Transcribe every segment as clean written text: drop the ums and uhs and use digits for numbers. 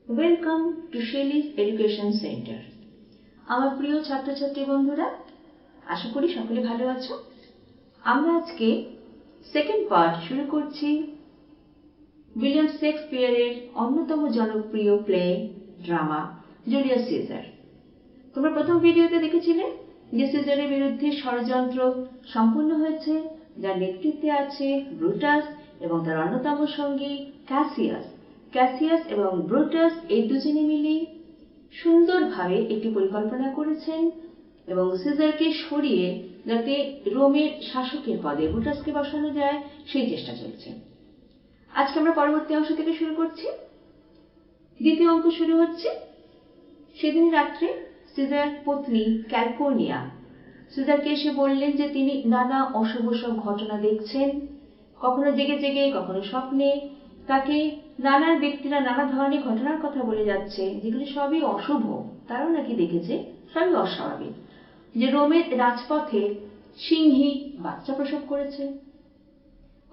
Welcome to Shelley's education centre. আমার প্রিয় ছাত্রছাত্রী বন্ধুরা, আশা করি সকলে ভালো আছো। আমরা আজকে সেকেন্ড পার্ট শুরু করছি উইলিয়াম শেক্সপিয়ারের অন্যতম জনপ্রিয় প্লে ড্রামা জুলিয়াস সিজার। তোমরা প্রথম ভিডিওতে দেখেছিলে যে সিজারের বিরুদ্ধে ষড়যন্ত্র সম্পূর্ণ হয়েছে, যার নেতৃত্বে আছে ব্রুটাস এবং তার অন্যতম সঙ্গী ক্যাসিয়াস। ক্যাসিয়াস এবং ব্রুটাস এই দুজনে মিলে সুন্দরভাবে একটি পরিকল্পনা করেছেন এবং সিজারকে সরিয়ে যাতে রোমের শাসকের পদে ব্রুটাসকে বসানো যায় সেই চেষ্টা চলছে। আজকে আমরা পরবর্তী অংশ থেকে শুরু করছি। দ্বিতীয় অঙ্ক শুরু হচ্ছে। সেদিন রাত্রে সিজার পত্নী ক্যালপোর্নিয়া সিজারকে এসে বললেন যে তিনি নানা অশুভ সব ঘটনা দেখছেন, কখনো জেগে জেগে, কখনো স্বপ্নে। তাকে নানা ব্যক্তিরা নানা ধরনের ঘটনার কথা বলে যাচ্ছে, যেগুলি সবই অশুভ। তারাও নাকি দেখেছে সবই অস্বাভাবিক। যে রোমের রাজপথে সিংহী বাচ্চা প্রসব করেছে,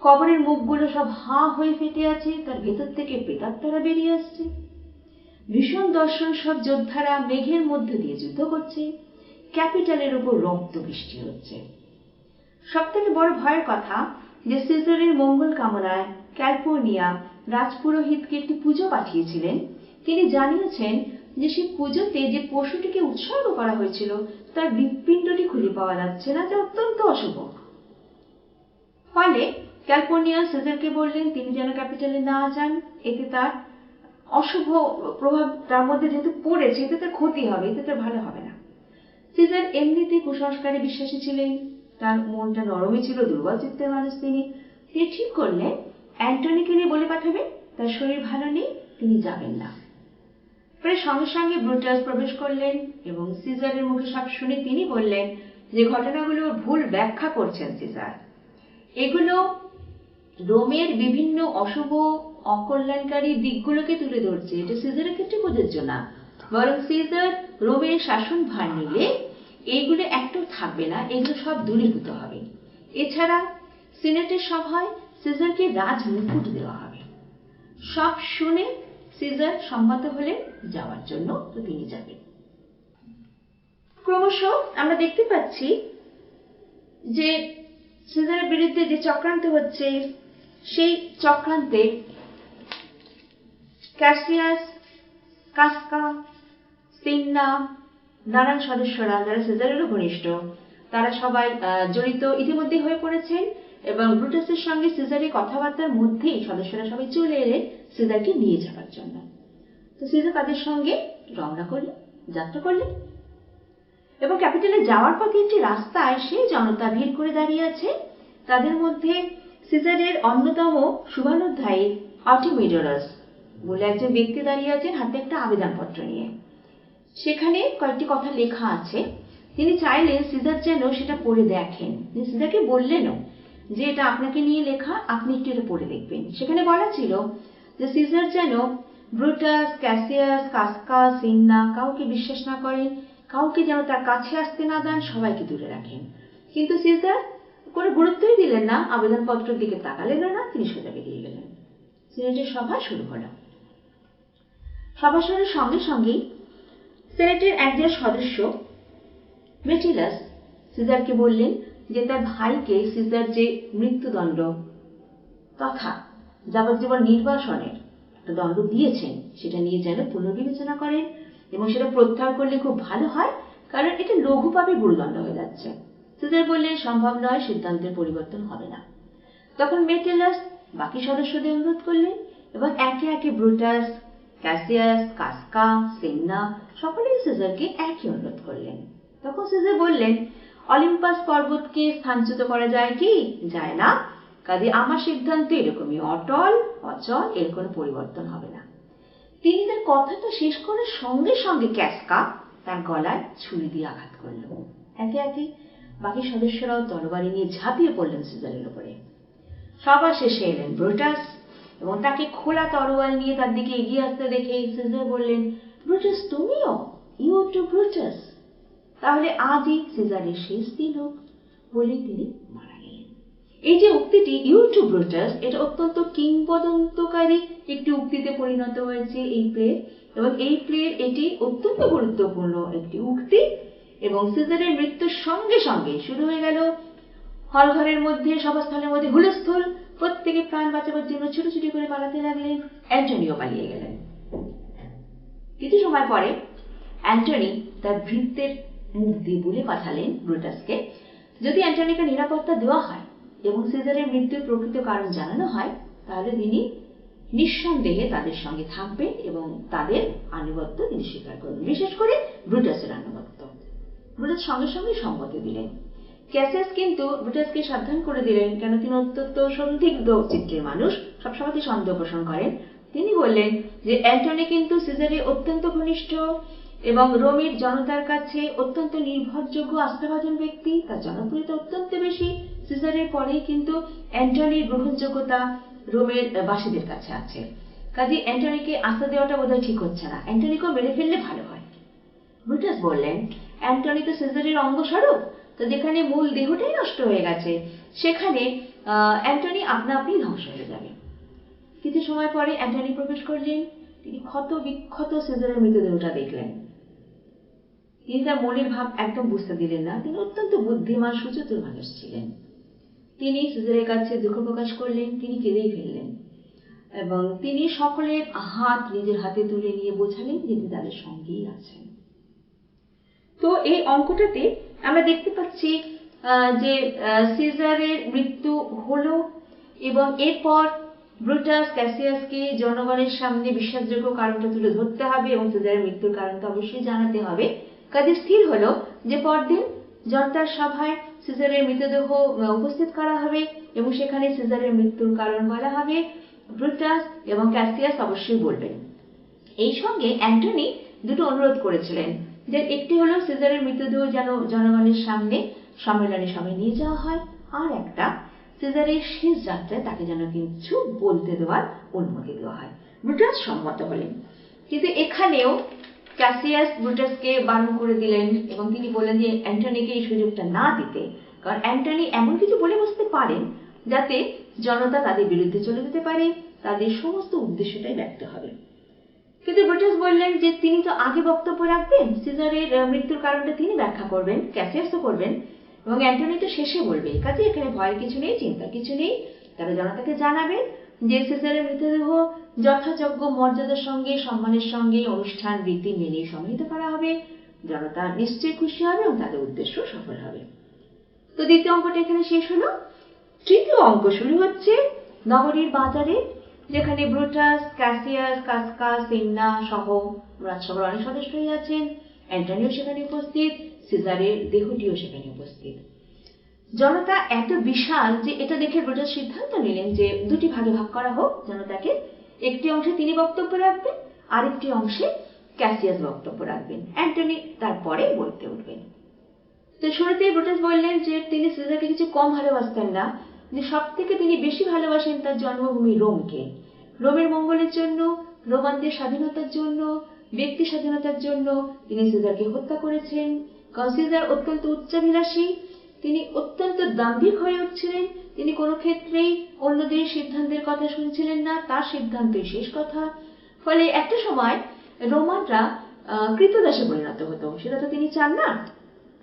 কবরের মুখগুলো সব হা হয়ে ফেটে আছে, তার ভেতর থেকে প্রেতাত্মারা বেরিয়ে আসছে। ভীষণ দর্শন সব যোদ্ধারা মেঘের মধ্যে দিয়ে যুদ্ধ করছে, ক্যাপিটালের উপর রক্ত বৃষ্টি হচ্ছে। সব থেকে বড় ভয়ের কথা যে সিজারের মঙ্গল কামনায় ক্যালপোর্নিয়া রাজপুরোহিতকে একটি পুজো পাঠিয়েছিলেন। তিনি জানিয়েছেন যে সেই পুজোতে যে পশুটিকে উৎসর্গ করা হয়েছিল তার হৃৎপিণ্ডটি খুঁজে পাওয়া যাচ্ছে না, যা অত্যন্ত অশুভ। ফলে ক্যালপোর্নিয়া সিজারকে বললেন তিনি যেন ক্যাপিটালে না যান, এতে তার অশুভ প্রভাব তার মধ্যে যেহেতু পড়েছে, এতে তার ক্ষতি হবে, এতে তার ভালো হবে না। সিজার এমনিতে কুসংস্কারে বিশ্বাসী ছিলেন, তার মনটা নরমই ছিল, দুর্বল চিত্তের মানুষ তিনি। ঠিক করলেন অ্যান্টনিকে নিয়ে বলে পাঠাবেন তার শরীর ভালো নেই, তিনি যাবেন না। পরে সঙ্গে সঙ্গে ব্রুটাস প্রবেশ করলেন এবং সিজারের মুখে সব শুনে তিনি বললেন যে ঘটনাগুলোর ভুল ব্যাখ্যা করছেন সিজার। এগুলো রোমের বিভিন্ন অশুভ অকল্যাণকারী দিকগুলোকে তুলে ধরছে। এটা সিজারের ক্ষেত্রে প্রযোজ্য না, বরং সিজার রোমের শাসন ভার নিলে এইগুলো একটাও থাকবে না, এগুলো সব দূরীভূত হবে। এছাড়া সিনেটের সভায় সিজারকে রাজ মুকুট দেওয়া হবে। সব শুনে সিজার সম্মত হলেন যাওয়ার জন্য, তো তিনি যাবেন। ক্রমশ আমরা দেখতে পাচ্ছি যে সিজারের বিরুদ্ধে যে চক্রান্ত হচ্ছে, সেই চক্রান্তে ক্যাসিয়াস, কাসকা, সিন্না, নানান সদস্যরা যারা সিজারেরও ঘনিষ্ঠ, তারা সবাই জড়িত ইতিমধ্যে হয়ে পড়েছেন এবং ব্রুটাসের সঙ্গে সিজারের কথাবার্তার মধ্যেই সদস্যরা সবাই চলে এলেন সিজারকে নিয়ে যাওয়ার জন্য। তো সিজার তাদের সঙ্গে রওনা করলেন, যাত্রা করলেন এবং ক্যাপিটালে যাওয়ার পথে একটি রাস্তায় সেই জনতা ভিড় করে দাঁড়িয়ে আছে। তাদের মধ্যে সিজারের অন্যতম শুভানুধ্যায়ী আর্টিমিডোরাস বলে একজন ব্যক্তি দাঁড়িয়ে আছেন, হাতে একটা আবেদনপত্র নিয়ে। সেখানে কয়েকটি কথা লেখা আছে। তিনি চাইলেন সিজার যেন সেটা পড়ে দেখেন। তিনি সিজারকে বললেনও যে এটা আপনাকে নিয়ে লেখা, আপনি একটু এটা পড়ে দেখবেন। সেখানে বলা ছিল যে সিজার যেন ব্রুটাস, ক্যাসিয়াস, কাসকা, সিন্না কাউকে বিশ্বাস না করেন, কাউকে যেন তার কাছে আসতে না দেন, সবাইকে দূরে রাখেন। কিন্তু সিজার কোনো গুরুত্বই দিলেন না, আবেদনপত্রের দিকে তাকালেনও না, তিনি সোজা বেরিয়ে গেলেন। সিনেটের সভা শুরু হলো। সভা শুরুর সঙ্গে সঙ্গেই সিনেটের একজন সদস্য মেটিলাস সিজারকে বললেন যে তার ভাইকে সিজার যে মৃত্যুদণ্ড তথা যাবজ্জীবন নির্বাসনের একটা দণ্ড দিয়েছেন সেটা নিয়ে যেন পুনর্বিবেচনা করেন এবং সেটা প্রত্যাহার করলে খুব ভালো হয়, কারণ এটা লঘু পাপে গুরুদণ্ড হয়ে যাচ্ছে। সিজার বললেন সম্ভব নয়, সিদ্ধান্তের পরিবর্তন হবে না। তখন মেটিলাস বাকি সদস্যদের অনুরোধ করলেন এবং একে একে ব্রুটাস, ক্যাসিয়াস, কাসকা, সিন্না সকলেই সিজারকে একই অনুরোধ করলেন। তখন সিজার বললেন অলিম্পাস পর্বতকে স্থানচ্যুত করা যায় কি? যায় না। কাজে আমার সিদ্ধান্ত এরকমই অটল, অচল, এর কোনো পরিবর্তন হবে না। তিনি তার কথাটা শেষ করার সঙ্গে সঙ্গে ক্যাসকা তার গলায় ছুরি দিয়ে আঘাত করল। একে একে বাকি সদস্যরাও তরবারি নিয়ে ঝাঁপিয়ে পড়লেন সিজারের উপরে। সবার শেষে এলেন ব্রুটাস এবং তাকে খোলা তরোয়াল নিয়ে তার দিকে এগিয়ে আসতে দেখে সিজার বললেন, ব্রুটাস তুমিও? You too Brutus? তাহলে আজই সিজারের শেষ দিন হোক, বলে তিনি মারা গেলেন। এই যে উক্তিটি ইউ টু ব্রুটাস, এটা অত্যন্ত কিংবদন্তকারী একটি উক্তিতে পরিণত হয়েছে এই প্লে এবং এই প্লের এটি অত্যন্ত গুরুত্বপূর্ণ একটি উক্তি। এবং সিজারের মৃত্যুর সঙ্গে সঙ্গে শুরু হয়ে গেল হলঘরের মধ্যে, সভাস্থলের মধ্যে হুলস্থুল। প্রত্যেকে প্রাণ বাঁচাবার জন্য ছুটোছুটি করে পালাতে লাগলেন। অ্যান্টনিও পালিয়ে গেলেন। কিছু সময় পরে অ্যান্টনি তার ভৃত্যের মুখ দিয়ে বলে পাঠালেন ব্রুটাসকে, যদি অ্যান্টনিকে নিরাপত্তা দেওয়া হয় এবং সিজারের মৃত্যুর প্রকৃত কারণ জানানো হয়, তাহলে তিনি নিঃসন্দেহে তাদের সঙ্গে থাকবেন এবং তাদের আনুগত্য তিনি স্বীকার করবেন, বিশেষ করে ব্রুটাসের আনুগত্য। ব্রুটাস সঙ্গে সঙ্গে সম্মতি দিলেন। ক্যাসিয়াস কিন্তু ব্রুটাসকে সাবধান করে দিলেন, কেন তিনি অত্যন্ত সন্দিগ্ধ চিত্রের মানুষ, সবসময় সন্দেহ পোষণ করেন। তিনি বললেন যে অ্যান্টনি কিন্তু সিজারের অত্যন্ত ঘনিষ্ঠ এবং রোমের জনতার কাছে অত্যন্ত নির্ভরযোগ্য আস্থাভাজন ব্যক্তি, তার জনপ্রিয়তা অত্যন্ত বেশি। সিজারের পরেই কিন্তু অ্যান্টনির গ্রহণযোগ্যতা রোমের বাসীদের কাছে আছে। কাজে অ্যান্টনিকে আস্থা দেওয়াটা বোধহয় ঠিক হচ্ছে না, অ্যান্টনিকেও মেরে ফেললে ভালো হয়। ব্রুটাস বললেন, অ্যান্টনি তো সিজারের অঙ্গস্বরূপ, তো যেখানে মূল দেহটাই নষ্ট হয়ে গেছে সেখানে অ্যান্টনি আপনা আপনি ধ্বংস হয়ে যাবে। কিছু সময় পরে অ্যান্টনি প্রবেশ করলেন। তিনি ক্ষত বিক্ষত সিজারের মৃতদেহটা দেখলেন। তিনি তার মনের ভাব একদম বুঝতে দিলেন না। তিনি অত্যন্ত বুদ্ধিমান সুচতুর মানুষ ছিলেন। তিনি সিজারের কাছে দুঃখ প্রকাশ করলেন, তিনি কেঁদেই ফেললেন এবং তিনি সকলের হাত নিজের হাতে তুলে নিয়ে বোঝালেন যে তিনি তাদের সঙ্গেই আছেন। তো এই অঙ্কটাতে আমরা দেখতে পাচ্ছি যে সিজারের মৃত্যু হলো এবং এরপর ব্রুটাস ক্যাসিয়াসকে জনগণের সামনে বিশ্বাসযোগ্য কারণটা তুলে ধরতে হবে এবং সিজারের মৃত্যুর কারণটা অবশ্যই জানাতে হবে। কাজে স্থির হলো যে পরদিন জনতার সভায় সিজারের মৃতদেহ উপস্থিত করা হবে এবং সেখানে সিজারের মৃত্যুর কারণ বলা হবে। ব্রুটাস এবং ক্যাসিয়াস অবশ্যই বলবেন। এই সঙ্গে অ্যান্টনি দুটো অনুরোধ করেছিলেন, যে একটি হলো সিজারের মৃতদেহ যেন জনগণের সামনে সম্মেলনের সময় নিয়ে যাওয়া হয়, আর একটা সিজারের শেষ যাত্রায় তাকে যেন কিছু বলতে দেওয়ার অনুমতি দেওয়া হয়। ব্রুটাস সম্মত হলেন, কিন্তু এখানেও ক্যাসিয়াস ব্রুটাসকে বারণ করে দিলেন এবং তিনি বললেন যে অ্যান্টনিকে এই সুযোগটা না দিতে, কারণ অ্যান্টনি এমন কিছু বলে বসতে পারেন যাতে জনতা তাদের বিরুদ্ধে চলে যেতে পারে, তাদের সমস্ত উদ্দেশ্যটাই ব্যক্ত হবে। কিন্তু ব্রুটাস বললেন যে তিনি তো আগে বক্তব্য রাখবেন, সিজারের মৃত্যুর কারণটা তিনি ব্যাখ্যা করবেন, ক্যাসিয়াসও করবেন এবং অ্যান্টনি তো শেষে বলবে। কাজে এখানে ভয়ের কিছু নেই, চিন্তার কিছু নেই। তারা জনতাকে জানাবেন যে সিজারের মৃতদেহ যথাযোগ্য মর্যাদার সঙ্গে সম্মানের সঙ্গে অনুষ্ঠান রীতি মেনে সমাহিত করা হবে। জনতা নিশ্চয়ই খুশি হবে এবং তাদের উদ্দেশ্য সফল হবে। তো দ্বিতীয় অঙ্কটা এখানে শেষ হলো। তৃতীয় অঙ্ক শুরু হচ্ছে নগরীর বাজারে, যেখানে ব্রুটাস, ক্যাসিয়াস, কাসকা, সিন্না সহ রাজসভার অনেক সদস্যই আছেন। অ্যান্টনিও সেখানে উপস্থিত, সিজারের দেহটিও সেখানে উপস্থিত। জনতা এত বিশাল যে এটা দেখে ব্রুটাস সিদ্ধান্ত নিলেন যে দুটি ভাগে ভাগ করা হোক জনতাকে। একটি অংশে তিনি বক্তব্য রাখবেন, আরেকটি অংশে ক্যাসিয়াস বক্তব্য রাখবেন। অ্যান্টনি তারপরে বলতে উঠবেন। তো শুরুতেই ব্রুটাস বললেন যে তিনি সিজারকে কিছু কম ভালোবাসতেন না, যে সব থেকে তিনি বেশি ভালোবাসেন তার জন্মভূমি রোমকে। রোমের মঙ্গলের জন্য, রোমানদের স্বাধীনতার জন্য, ব্যক্তি স্বাধীনতার জন্য তিনি সিজারকে হত্যা করেছেন। কারণ সিজার অত্যন্ত উচ্চাভিলাষী, তিনি অত্যন্ত দাম্ভিক হয়ে উঠছিলেন। তিনি কোনো ক্ষেত্রেই অন্যদের সিদ্ধান্তের কথা শুনছিলেন না, তার সিদ্ধান্তই শেষ কথা। ফলে একটা সময় রোমানরা কৃতদাসে পরিণত হতো, সেটা তো তিনি চান না।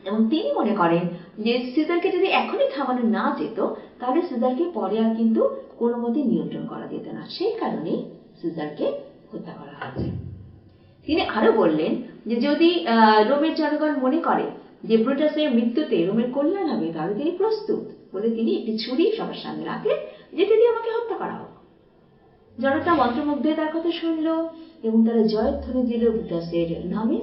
এবং তিনি মনে করেন যে সিজারকে যদি এখনই থামানো না যেত, তাহলে সিজারকে পরে আর কিন্তু কোনো মতে নিয়ন্ত্রণ করা যেত না। সেই কারণেই সিজারকে হত্যা করা হয়েছে। তিনি আরো বললেন যে যদি রোমের জনগণ মনে করে যে ব্রুটাসের মৃত্যুতে রোমের কল্যাণ হবে, তাহলে তিনি প্রস্তুত। বলে তিনি একটি ছুরি সবার সামনে রাখলেন, যেটি দিয়ে আমাকে হত্যা করা হোক। জনতা মন্ত্রমুগ্ধ তার কথা শুনল এবং তারা জয়ধ্বনি দিল ব্রুটাসের নামে।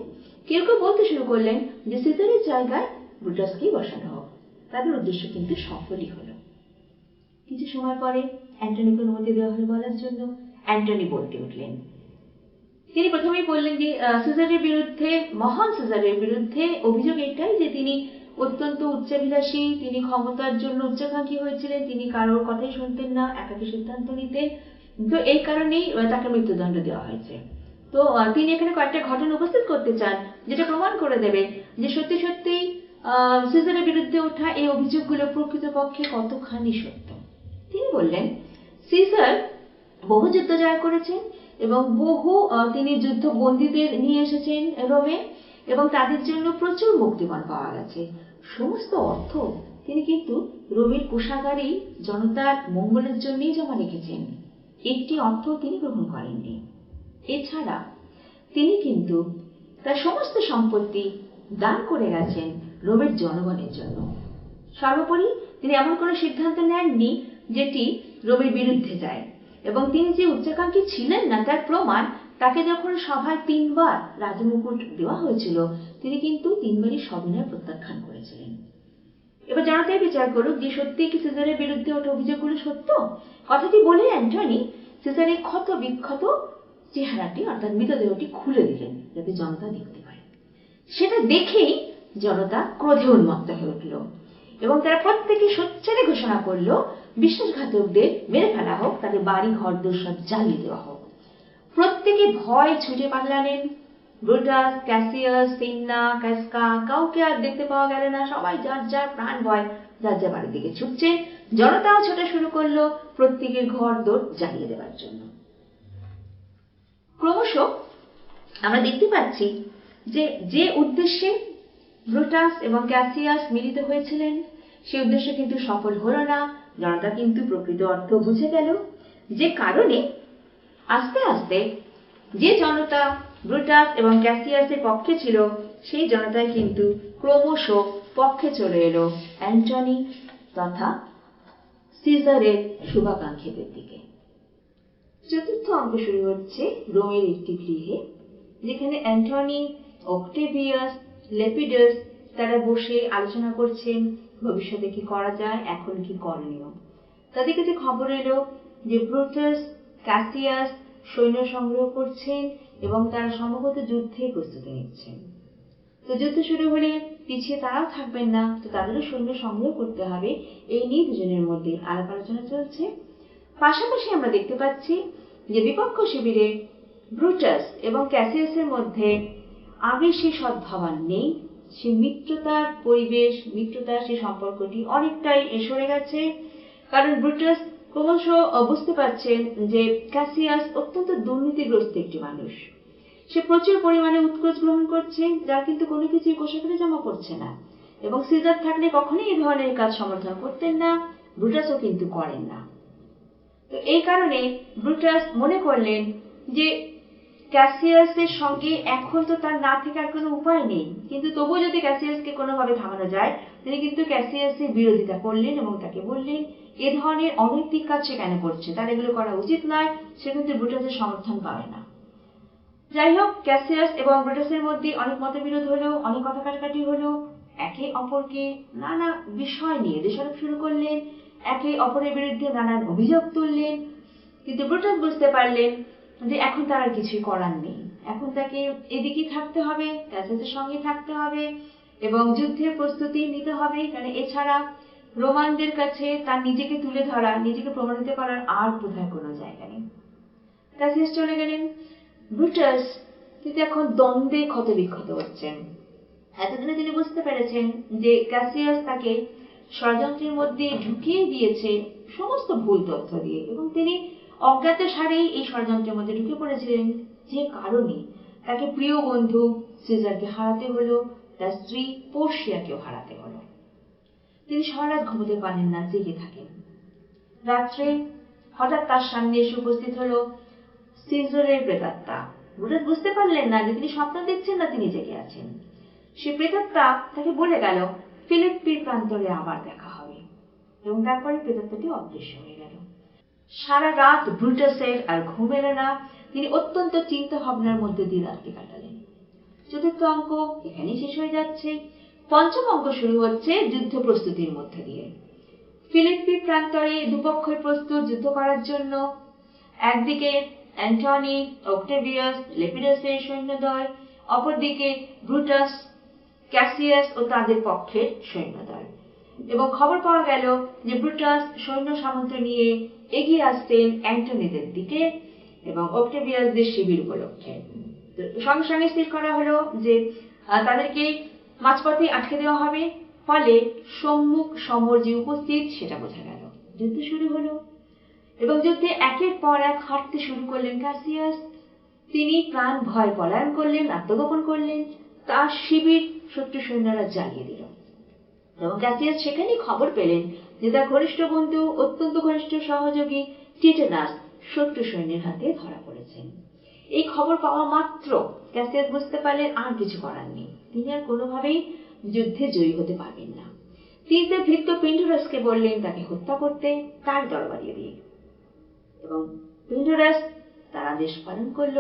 কেউ কেউ বলতে শুরু করলেন যে সিজারের জায়গায় ব্রুটাসকেই বসানো হোক। তাদের উদ্দেশ্য কিন্তু সফলই হলো। কিছু সময় পরে অ্যান্টনিকে অনুমতি দেওয়া হলো বলার জন্য। অ্যান্টনি বলতে উঠলেন। তিনি প্রথমেই বললেন যে সিজারের বিরুদ্ধে, মহান সিজারের বিরুদ্ধে অভিযোগ এটাই যে তিনি অত্যন্ত উচ্চাভিলাষী, তিনি ক্ষমতার জন্য উচ্চাকাঙ্ক্ষী হয়েছিলেন, তিনি কারোর কথাই শুনতেন না, একাকী সিদ্ধান্ত নিতেন। তো এই কারণেই তাকে মৃত্যুদণ্ড দেওয়া হয়েছে। তো তিনি এখানে কয়েকটা ঘটনা উপস্থিত করতে চান যেটা প্রমাণ করে দেবে যে সত্যি সত্যি সিজারের বিরুদ্ধে ওঠা এই অভিযোগগুলো প্রকৃতপক্ষে কতখানি সত্য। তিনি বললেন, সিজার বহু যুদ্ধ জয় করেছেন এবং বহু তিনি যুদ্ধ বন্দীদের নিয়ে এসেছেন রোমে, এবং তাদের জন্য প্রচুর মুক্তিপণ পাওয়া গেছে। সমস্ত অর্থ তিনি কিন্তু রোমের কোষাগারেই জনতার মঙ্গলের জন্যই জমা রেখেছেন, একটি অর্থ তিনি গ্রহণ করেননি। এছাড়া তিনি কিন্তু তার সমস্ত সম্পত্তি দান করে গেছেন রোমের জনগণের জন্য। সর্বোপরি তিনি এমন কোনো সিদ্ধান্ত নেননি যেটি রোমের বিরুদ্ধে যায়, এবং তিনি যে উচ্চাকাঙ্ক্ষী ছিলেন না তার প্রমাণ, তাকে যখন সভায় 3 বার রাজমুকুট দেওয়া হয়েছিল তিনি কিন্তু 3 বারই সবিনয় প্রত্যাখ্যান করেছিলেন। এবার জনতাই বিচার করুক যে সত্যি কি সিজারের বিরুদ্ধে ওঠা অভিযোগগুলো সত্য। কথাটি বলে অ্যান্টনি সিজারের ক্ষত বিক্ষত চেহারাটি অর্থাৎ মৃতদেহটি খুলে দিলেন যাতে জনতা দেখতে পায়। সেটা দেখেই জনতা ক্রোধে উন্মত্ত হয়ে উঠল, এবং তারা প্রত্যেকে সোচ্চারে ঘোষণা করলো বিশ্বাসঘাতকদের মেরে ফেলা হোক, তাদের বাড়ি ঘর দোর সব জ্বালিয়ে দেওয়া হোক। প্রত্যেকে ভয় ছুটে পালালেন। ব্রুটাস, ক্যাসিয়াস, সিন্না, কাসকা, কাউকে আর দেখতে পাওয়া গেল না। সবাই যার যার প্রাণ ভয় যার যার বাড়ির দিকে ছুটছে। জনতাও ছোটা শুরু করলো প্রত্যেকের ঘর দোর জ্বালিয়ে দেওয়ার জন্য। ক্রমশ আমরা দেখতে পাচ্ছি যে যে উদ্দেশ্যে ব্রুটাস এবং ক্যাসিয়াস মিলিত হয়েছিলেন সেই উদ্দেশ্য কিন্তু সফল হলো না। জনতা কিন্তু প্রকৃত অর্থ বুঝে গেল, যে কারণে আস্তে আস্তে যে জনতা ব্রুটাস এবং ক্যাসিয়াসের পক্ষে ছিল সেই জনতাই কিন্তু ক্রমশ পক্ষে চলে এলো অ্যান্টনি তথা সিজারের শুভাকাঙ্ক্ষীদের দিকে। চতুর্থ অঙ্ক শুরু হচ্ছে রোমের একটি গৃহে, যেখানে অ্যান্টনি, অক্টেভিয়াস, লেপিডাস তারা বসে আলোচনা করছেন ভবিষ্যতে কি করা যায়, এখন কি করণীয়। তাদের কাছে খবর এলো যে ব্রুটাস, ক্যাসিয়াস সৈন্য সংগ্রহ করছেন এবং তারা সম্ভবত যুদ্ধে প্রস্তুতি নিচ্ছেন। তো যুদ্ধ শুরু হলে পিছিয়ে তারাও থাকবেন না, তো তাদেরও সৈন্য সংগ্রহ করতে হবে, এই নিয়ে দুজনের মধ্যে আলাপ আলোচনা চলছে। পাশাপাশি আমরা দেখতে পাচ্ছি যে বিপক্ষ শিবিরে ব্রুটাস এবং ক্যাসিয়াসের মধ্যে আগে সে সদ্ভাব নেই, সে মিত্রতার পরিবেশ, মিত্রতার সে সম্পর্কটি অনেকটাই সরে গেছে। কারণ ব্রুটাস ক্রমশ বুঝতে পারছেন যে ক্যাসিয়াস অত্যন্ত দুর্নীতিগ্রস্ত একটি মানুষ। সে প্রচুর পরিমাণে উৎকোচ গ্রহণ করছে, যার কিন্তু কোনো কিছুই কোষাগারে জমা পড়ছে না, এবং সিজার থাকলে কখনোই এই ধরনের কাজ সমর্থন করতেন না, ব্রুটাসও কিন্তু করেন না। তো এই কারণে ব্রুটাস মনে করলেন যে ক্যাসিয়াসের সঙ্গে এখন তো তার না থেকে আর কোনো উপায় নেই, কিন্তু তবুও যদি ক্যাসিয়াসকে কোনোভাবে থামানো যায়, তিনি কিন্তু ক্যাসিয়াসের বিরোধিতা করলেন এবং তাকে বললেন এ ধরনের অনৈতিক কাজ সে কেন করছে, তার এগুলো করা উচিত নয়, সে কিন্তু ব্রুটাসের সমর্থন পাবে না। যাই হোক, ক্যাসিয়াস এবং ব্রুটাসের মধ্যে অনেক মতবিরোধ হলো, অনেক কথা কাটাকাটি হলো, একে অপরকে নানা বিষয় নিয়ে দোষারোপ শুরু করলেন, একে অপরের বিরুদ্ধে নানান অভিযোগ তুললেন। কিন্তু ব্রুটাস বুঝতে পারলেন যে এখন তার আর কিছুই করার নেই, এখন তাকে এদিকেই থাকতে হবে, ক্যাসিয়াসের সঙ্গে থাকতে হবে এবং যুদ্ধের প্রস্তুতি নিতে হবে, কারণ এছাড়া রোমানদের কাছে তার নিজেকে তুলে ধরা, নিজেকে প্রমাণিত করার আর বোধহয় কোনো জায়গা নেই। ক্যাসিয়াস চলে গেলেন। ব্রুটাস কিন্তু এখন দ্বন্দ্বে ক্ষতবিক্ষত হচ্ছেন। এতদিনে তিনি বুঝতে পেরেছেন যে ক্যাসিয়াস তাকে ষড়যন্ত্রের মধ্যে ঢুকিয়ে দিয়েছে সমস্ত ভুল তথ্য দিয়ে, এবং তিনি অজ্ঞাত সারেই এই ষড়যন্ত্রের মধ্যে ঢুকে পড়েছিলেন, যে কারণে তাকে প্রিয় বন্ধু সিজারকে হারাতে হলো, তার স্ত্রী পোর্শিয়াকেও হারাতে হলো। তিনি সারা রাত ঘুমোতে পারেন না, জেগে থাকেন। রাত্রে হঠাৎ তার সামনে এসে উপস্থিত হলো সিজারের প্রেতাত্মা। ব্রুটাস বুঝতে পারলেন না যে তিনি স্বপ্ন দেখছেন না তিনি জেগে আছেন। সে প্রেতাত্মা তাকে বলে গেল ফিলিপ্পির প্রান্তরে আবার দেখা হবে, এবং তারপরে প্রেতাত্মাটি অদৃশ্য হয়ে গেল। সারা রাত ব্রুটাসের আর ঘুম এলো না, তিনি অত্যন্ত চিন্তা ভাবনার মধ্যে দিয়ে রাত্রি কাটালেন। চতুর্থ অঙ্ক এখানেই শেষ হয়ে যাচ্ছে। পঞ্চম অঙ্ক শুরু হচ্ছে যুদ্ধ প্রস্তুতির মধ্যে দিয়ে। ফিলিপ্পি প্রান্তরে দুপক্ষই প্রস্তুত যুদ্ধ করার জন্য। একদিকে অ্যান্টনি, অক্টেভিয়াস, লেপিডাসের সৈন্যদল, অপরদিকে ব্রুটাস, ক্যাসিয়াস ও তাদের পক্ষের সৈন্যদল। এবং খবর পাওয়া গেল যে ব্রুটাস সৈন্য সামন্ত নিয়ে এগিয়ে আসছেন অ্যান্টনিদের দিকে এবং অক্টেভিয়াসদের শিবির উপলক্ষে। সঙ্গে সঙ্গে স্থির করা হলো যে তাদেরকে মাঝপথে আটকে দেওয়া হবে, ফলে সম্মুখ সমর যে উপস্থিত সেটা বোঝা গেল। যুদ্ধ শুরু হলো এবং যুদ্ধে একের পর এক হারতে শুরু করলেন ক্যাসিয়াস, তিনি প্রাণ ভয় পলায়ন করলেন, আত্মগোপন করলেন। তার শিবির শত্রু সৈন্যরা জ্বালিয়ে দিল এবং ক্যাসিয়াস সেখানেই খবর পেলেন যে তার ঘনিষ্ঠ বন্ধু, অত্যন্ত ঘনিষ্ঠ সহযোগী টিটেনাস শত্রু সৈন্যের হাতে ধরা পড়েছেন। এই খবর পাওয়া মাত্র ক্যাসিয়াস বুঝতে পারলেন আর কিছু করার নেই, তিনি আর কোনোভাবেই যুদ্ধে জয়ী হতে পারবেন না। তিনি তার ভৃত্য পিন্ডোরাসকে বললেন তাকে হত্যা করতে তার তরবারি দিয়ে, এবং পিন্ডোরাস তার আদেশ পালন করল।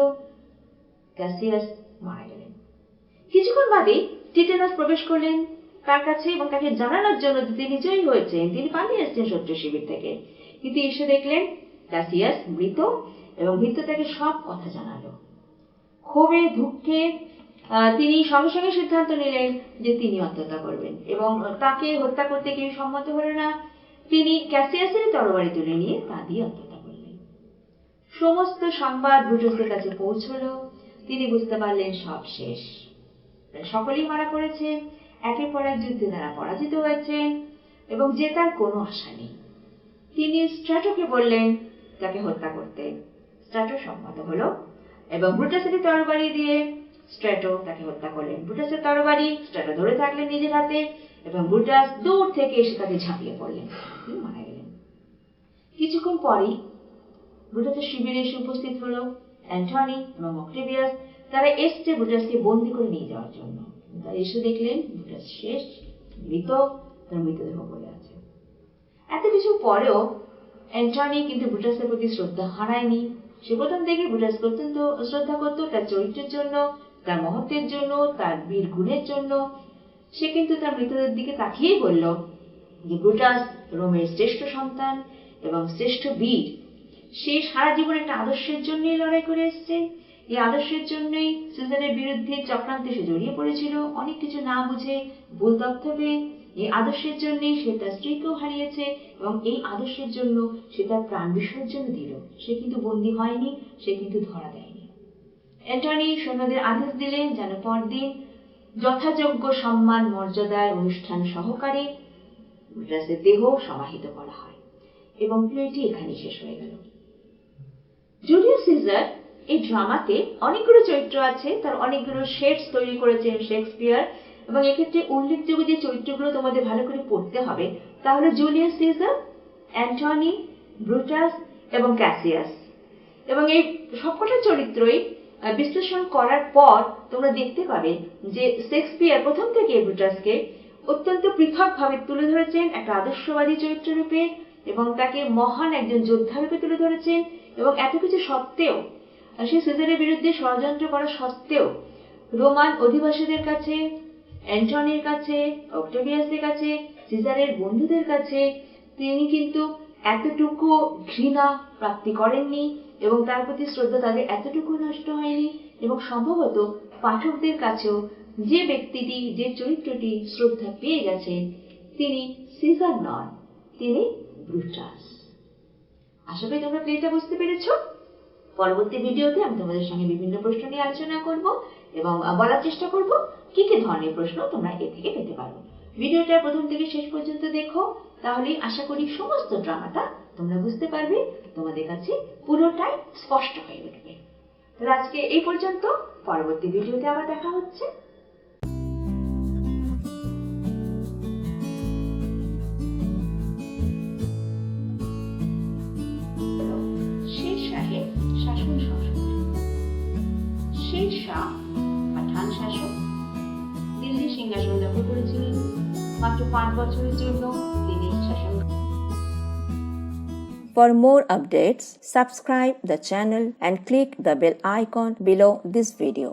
ক্যাসিয়াস মারা গেলেন। কিছুক্ষণ বাদেই টিটেনাস প্রবেশ করলেন তার কাছে এবং তাকে জানানোর জন্য যে তিনি জয়ী হয়েছেন, তিনি পালিয়ে এসেছেন শত্রু শিবির থেকে। কিন্তু এসে দেখলেন ক্যাসিয়াস মৃত এবং ভৃত্য তাকে সব কথা জানালো। ক্ষোভে দুঃখে তিনি সঙ্গে সঙ্গে সিদ্ধান্ত নিলেন যে তিনি আত্মহত্যা করবেন এবং তাকে হত্যা করতে কেউ সম্মত হলো না। তিনি ক্যাসিয়াসের তরবারি তুলে নিয়ে তা দিয়ে আত্মহত্যা করলেন। সমস্ত সংবাদ ব্রুটাসের কাছে পৌঁছলো। তিনি বুঝতে পারলেন সব শেষ, সকলেই মারা পড়েছে, একের পর এক যুদ্ধে তারা পরাজিত হয়েছেন এবং জেতার কোনো আশা নেই। তিনি স্ট্র্যাটোকে বললেন তাকে হত্যা করতে। স্ট্র্যাটো সম্মত হলো এবং ব্রুটাসের তরবারি দিয়ে স্ট্র্যাটো তাকে হত্যা করলেন। ব্রুটাসের তরবারি স্ট্র্যাটো ধরে থাকলেন নিজের হাতে এবং ব্রুটাস দূর থেকে এসে তাকে ঝাঁপিয়ে পড়লেন, তিনি মারা গেলেন। কিছুক্ষণ পরেই ব্রুটাসের শিবিরে এসে উপস্থিত হলো অ্যান্টনি এবং অক্টেভিয়াস। তারা এসছে ব্রুটাসকে বন্দী করে নিয়ে যাওয়ার জন্য। তারা এসে দেখলেন ব্রুটাস শেষ, মৃত, তার মৃতদেহ পড়ে আছে। এত কিছু পরেও অ্যান্টনি কিন্তু ব্রুটাসের প্রতি শ্রদ্ধা হারায়নি। সে প্রথম থেকে ব্রুটাসকে অত্যন্ত শ্রদ্ধা করত, তার চরিত্রের জন্য, তার মহত্বের জন্য, তার বীর গুণের জন্য। সে কিন্তু তার মৃতদের দিকে তাকিয়েই বলল যে ব্রুটাস রোমের শ্রেষ্ঠ সন্তান এবং শ্রেষ্ঠ বীর। সে সারা জীবন একটা আদর্শের জন্যই লড়াই করে এসছে। এই আদর্শের জন্যই সিজারের বিরুদ্ধে চক্রান্তে সে জড়িয়ে পড়েছিল, অনেক কিছু না বুঝে, ভুল তথ্য পেয়ে। এই আদর্শের জন্যই সে তার স্ত্রীকেও হারিয়েছে এবং এই আদর্শের জন্য সে তার প্রাণ বিসর্জন দিল। সে কিন্তু বন্দী হয়নি, সে কিন্তু ধরা দেয়নি। অ্যান্টনি সৈন্যদের আদেশ দিলেন যেন পরদিন যথাযোগ্য সম্মান মর্যাদায় অনুষ্ঠান সহকারে ব্রুটাসের দেহ সমাহিত করা হয় এবং প্লেটি এখানে শেষ হয়ে গেল। জুলিয়াস সিজার এই ড্রামাতে অনেকগুলো চরিত্র আছে, তার অনেকগুলো শেডস তৈরি করেছেন শেক্সপিয়ার, এবং এক্ষেত্রে উল্লেখযোগ্য যে চরিত্রগুলো তোমাদের ভালো করে পড়তে হবে তা হলো জুলিয়াস সিজার, অ্যান্টনি, ব্রুটাস এবং ক্যাসিয়াস। এবং এই সবকটা চরিত্রই বিশ্লেষণ করার পর তোমরা দেখতে পাবে যে শেক্সপিয়ার প্রথম থেকে ব্রুটাসকে অত্যন্ত পৃথকভাবে তুলে ধরেছেন একটা আদর্শবাদী চরিত্র রূপে এবং তাকে মহান একজন যোদ্ধা রূপে তুলে ধরেছেন। এবং এত কিছু সত্ত্বেও, সে সিজারের বিরুদ্ধে ষড়যন্ত্র করা সত্ত্বেও রোমান অধিবাসীদের কাছে, অ্যান্টনির কাছে, অক্টেভিয়াসের কাছে, সিজারের বন্ধুদের কাছে তিনি কিন্তু এতটুকু ঘৃণা প্রাপ্তি করেননি এবং তার প্রতি শ্রদ্ধা তাদের এতটুকু নষ্ট হয়নি। এবং সম্ভবত পাঠকদের কাছেও যে ব্যক্তিটি, যে চরিত্রটি শ্রদ্ধা পেয়ে গেছে তিনি সিজার নন, তিনি ব্রুটাস। আশা করি তোমরা প্লেটা বুঝতে পেরেছো। পরবর্তী ভিডিওতে আমি তোমাদের সঙ্গে বিভিন্ন প্রশ্ন নিয়ে আলোচনা করব এবং বলার চেষ্টা করব কি কি ধরনের প্রশ্ন তোমরা এ থেকে পেতে পারো। ভিডিওটা প্রথম থেকে শেষ পর্যন্ত দেখো, তাহলেই আশা করি সমস্ত ড্রামাটা তোমরা বুঝতে পারবে, তোমাদের কাছে পুরোটাই স্পষ্ট হয়ে উঠবে। তাহলে আজকে এই পর্যন্ত, পরবর্তী ভিডিওতে আবার দেখা হচ্ছে। শেরশাহ পাঠান শাসক, দিল্লি সিংহাসন দখল করেছিলেন। মাত্র 5 বছরের জন্য তিনি শাসন। For more updates, subscribe the channel and click the bell icon below this video.